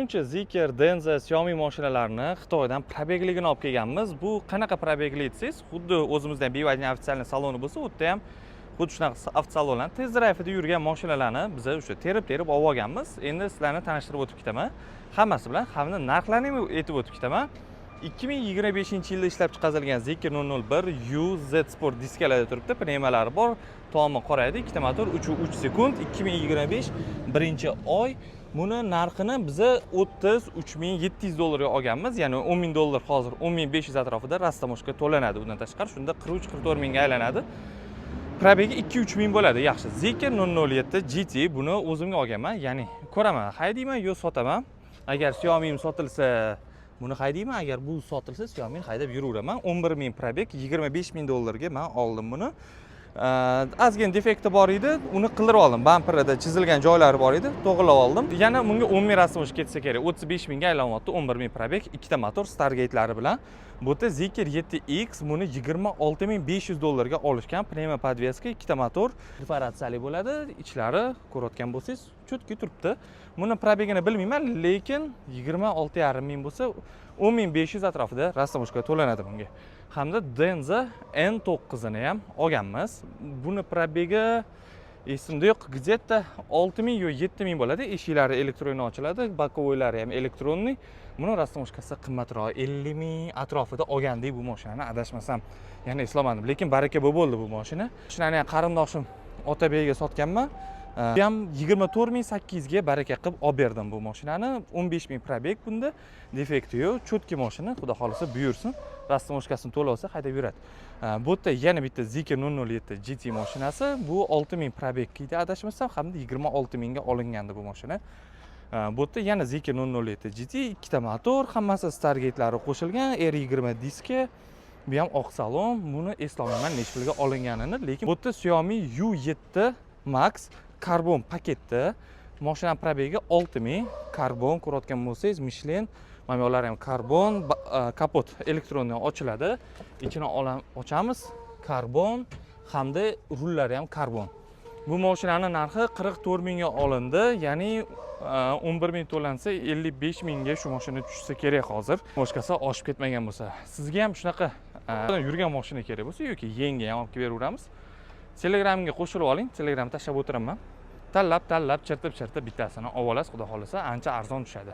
Shuncha Zeekr, Denza, Xiaomi mashinalarini Xitoydan probegligini olib kelganmiz. Bu qanaqa probegli desangiz, xuddi o'zimizda BYD ofitsialniy saloni bo'lsa, u yerda ham xuddi shunaqa avtosalonlar tez drive'da yurgan mashinalarni biz o'sha terib olib olganmiz. Endi sizlarni tanishtirib o'tib ketaman. Hammasi bilan hamda narxlarini ham aytib o'tib ketaman. 2025-yilda ishlab chiqarilgan Zeekr 001 UZ Sport diskalarda turibdi. Pnevmalari bor. Tomi qoraydi. 2 ta motor 3 sekund. 2025 1-oy. Buni narxini biza $33,700 ga olganmiz. Ya'ni $10,000 hozir 10,500 atrofida rastamoshga to'lanadi. Undan tashqari shunda 43-44 mingga aylanadi. Probegi 2-3 ming bo'ladi. Yaxshi. Zeekr 007 GT buni o'zimga olganman. Ya'ni ko'raman, haydayman yo sotaman. Agar Xiaomi sotilsa buni haydayman, agar bu sotilsa Xiaomi haydab yuraveraman. 11 ming probeg, $25,000 ga men oldim buni. Ozgina defekti bor edi, uni qildirib oldim. Bamperida chizilgan joylari bor edi, to'g'rilab oldim. Yana bunga 10 ming rasmosh ketsa kerak. 35 mingga aylanyapti, 11 ming probeg, 2 ta motor, Stargate'lari bilan. Bu yerda Zeekr 7X buni $26,500 ga olishgan. Pnevma podveska, 2 ta motor, reparatsiyali bo'ladi. Ichlari ko'rayotgan bo'lsangiz, chutki turibdi. Buni probegini bilmayman, lekin 26,5 ming bo'lsa, 10,500 atrofida rastamoshga to'lanadi bunga. Hamda Denza N9 ni ham olganmiz. Buni probegi esimda yo'q, где-то 6 ming yo 7 ming bo'ladi. Eshiklari elektronniy ochiladi, bokovoylari ham elektronniy. Buni rastamoshkasi qimmatroq 50 ming atrofida olgandik bu mashinani, adashmasam. Ya'ni eslamadim, lekin baraka bo'ldi bu mashina. Mashinani ham qarindoshim Otabeyga sotganman. Bu ham 24,800 ga baraka qilib olib berdim bu mashinani. 15 ming probeg bunda. Defekti yo'q, chutki mashina, xudo xolisa buyursin. Rastamoshkasini to'la olsa haydab yuradi. Bu yerda yana bitta Zeekr 007 GT mashinasi. Bu 6 ming probeg edi, adashmasam, hamda 26 mingga olingandi bu mashina. Bu yerda yana Zeekr 007 GT, 2 ta motor, hammasi Stargate'lari qo'shilgan, R20 diska. Bu ham oq salon. Buni eslolmayman nech pulga olinganini, lekin bu yerda Xiaomi U7 Max karbon paketda. Mashina probegi 6 ming. Karbon ko'rayotgan bo'lsangiz, Michelin mamyolar ham karbon, kapot elektronniy ochiladi. Ichini ochamiz, karbon, hamda rullari ham karbon. Bu mashinaning narxi 44 mingga olindi, ya'ni 11 ming to'lansa 55 mingga shu mashina tushsa kerak hozir. Boshqasi oshib ketmagan bo'lsa. Sizga ham shunaqa yurgan mashina kerak bo'lsa yoki yangi ham olib kelib beraveramiz. Telegramga qo'shilib oling, Telegram tashlab o'tiraman. Tanlab, chirtib bittasini olib olasiz, xudo xolisa, ancha arzon tushadi.